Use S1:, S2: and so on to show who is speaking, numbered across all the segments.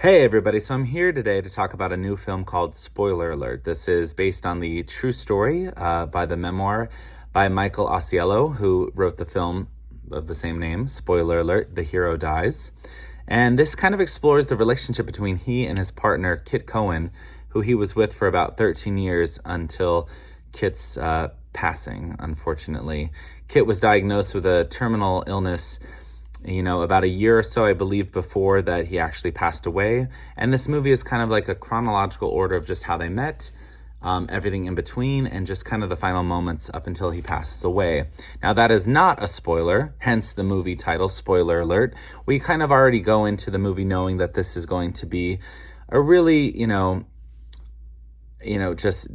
S1: Hey everybody, so I'm here today to talk about a new film called Spoiler Alert. This is based on the true story by the memoir by Michael Ausiello, who wrote the film of the same name, Spoiler Alert, The Hero Dies. And this kind of explores the relationship between he and his partner, Kit Cowan, who he was with for about 13 years until Kit's passing, unfortunately. Kit was diagnosed with a terminal illness about a year or so, I believe, before that he actually passed away. And this movie is kind of like a chronological order of just how they met, everything in between, and just kind of the final moments up until he passes away. Now, that is not a spoiler, hence the movie title, Spoiler Alert. We kind of already go into the movie knowing that this is going to be a really, just...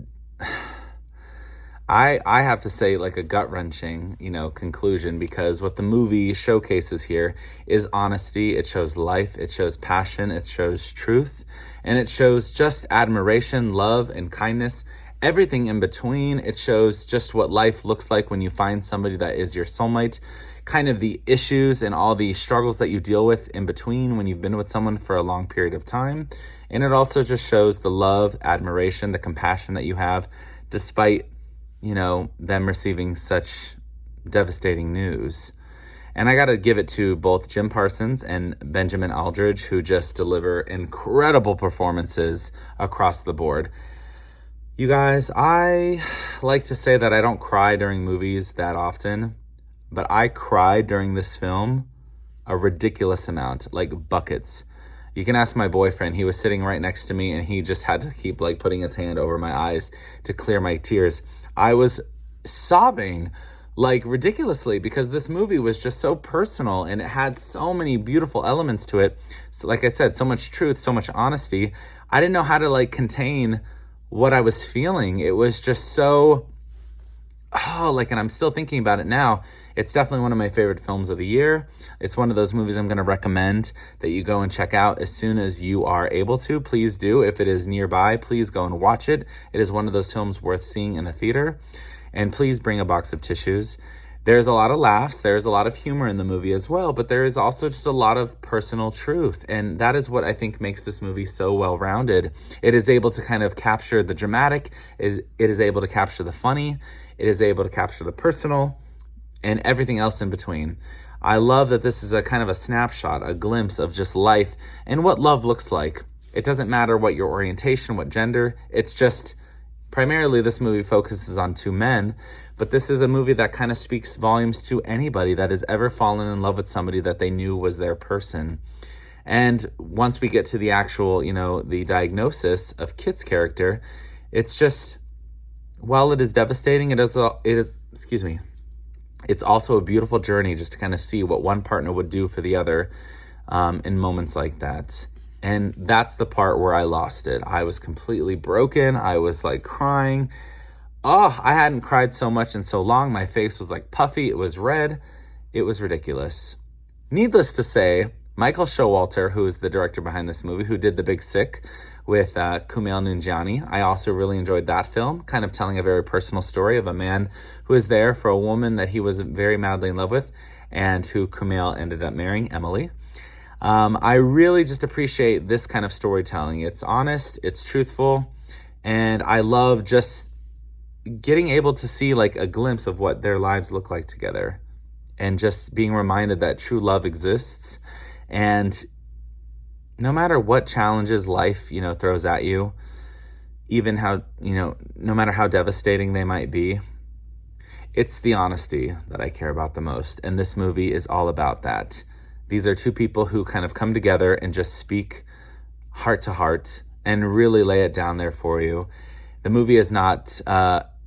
S1: I have to say, like, a gut-wrenching, conclusion, because what the movie showcases here is honesty. It shows life, it shows passion, it shows truth, and it shows just admiration, love, and kindness, everything in between. It shows just what life looks like when you find somebody that is your soulmate, kind of the issues and all the struggles that you deal with in between when you've been with someone for a long period of time. And it also just shows the love, admiration, the compassion that you have, despite them receiving such devastating news. And I got to give it to both Jim Parsons and Benjamin Aldridge, who just deliver incredible performances across the board. You guys, I like to say that I don't cry during movies that often, but I cried during this film a ridiculous amount, like buckets. You can ask my boyfriend. He was sitting right next to me, and he just had to keep putting his hand over my eyes to clear my tears. I was sobbing ridiculously because this movie was just so personal and it had so many beautiful elements to it. So, like I said, so much truth, so much honesty. I didn't know how to contain what I was feeling. It was just so, and I'm still thinking about it now. It's definitely one of my favorite films of the year. It's one of those movies I'm going to recommend that you go and check out as soon as you are able to. Please do. If it is nearby, please go and watch it. It is one of those films worth seeing in a theater. And please bring a box of tissues. There's a lot of laughs. There's a lot of humor in the movie as well, but there is also just a lot of personal truth. And that is what I think makes this movie so well-rounded. It is able to kind of capture the dramatic. It is able to capture the funny. It is able to capture the personal and everything else in between. I love that this is a kind of a snapshot, a glimpse of just life and what love looks like. It doesn't matter what your orientation, what gender. It's just, primarily this movie focuses on two men, but this is a movie that kind of speaks volumes to anybody that has ever fallen in love with somebody that they knew was their person. And once we get to the actual, the diagnosis of Kit's character, it's just, while it is devastating, it's also a beautiful journey just to kind of see what one partner would do for the other in moments like that. And that's the part where I lost it. I was completely broken. I was crying. Oh, I hadn't cried so much in so long. My face was puffy. It was red. It was ridiculous. Needless to say, Michael Showalter, who is the director behind this movie, who did The Big Sick with Kumail Nanjiani. I also really enjoyed that film, kind of telling a very personal story of a man who is there for a woman that he was very madly in love with and who Kumail ended up marrying, Emily. I really just appreciate this kind of storytelling. It's honest, it's truthful, and I love just getting able to see a glimpse of what their lives look like together and just being reminded that true love exists. And no matter what challenges life, throws at you, even how, no matter how devastating they might be, it's the honesty that I care about the most. And this movie is all about that. These are two people who kind of come together and just speak heart to heart and really lay it down there for you. The movie is not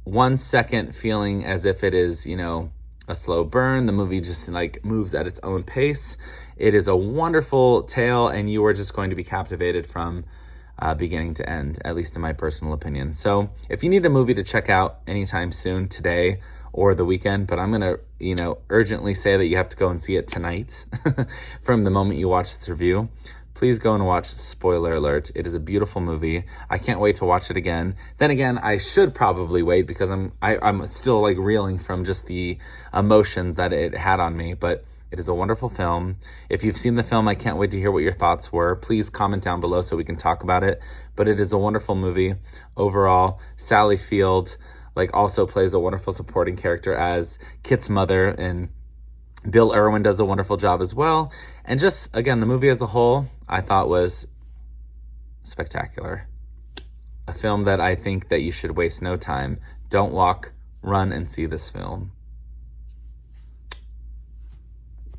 S1: 1 second feeling as if it is, a slow burn. The movie just moves at its own pace. It is a wonderful tale, and you are just going to be captivated from beginning to end, at least in my personal opinion. So if you need a movie to check out anytime soon, today or the weekend, but I'm going to, urgently say that you have to go and see it tonight from the moment you watch this review, please go and watch Spoiler Alert. It is a beautiful movie. I can't wait to watch it again. Then again, I should probably wait because I'm still reeling from just the emotions that it had on me. But It is a wonderful film. If you've seen the film, I can't wait to hear what your thoughts were. Please comment down below so we can talk about it. But it is a wonderful movie overall. Sally Field also plays a wonderful supporting character as Kit's mother, and Bill Irwin does a wonderful job as well. And just, again, the movie as a whole, I thought was spectacular. A film that I think that you should waste no time. Don't walk, run and see this film.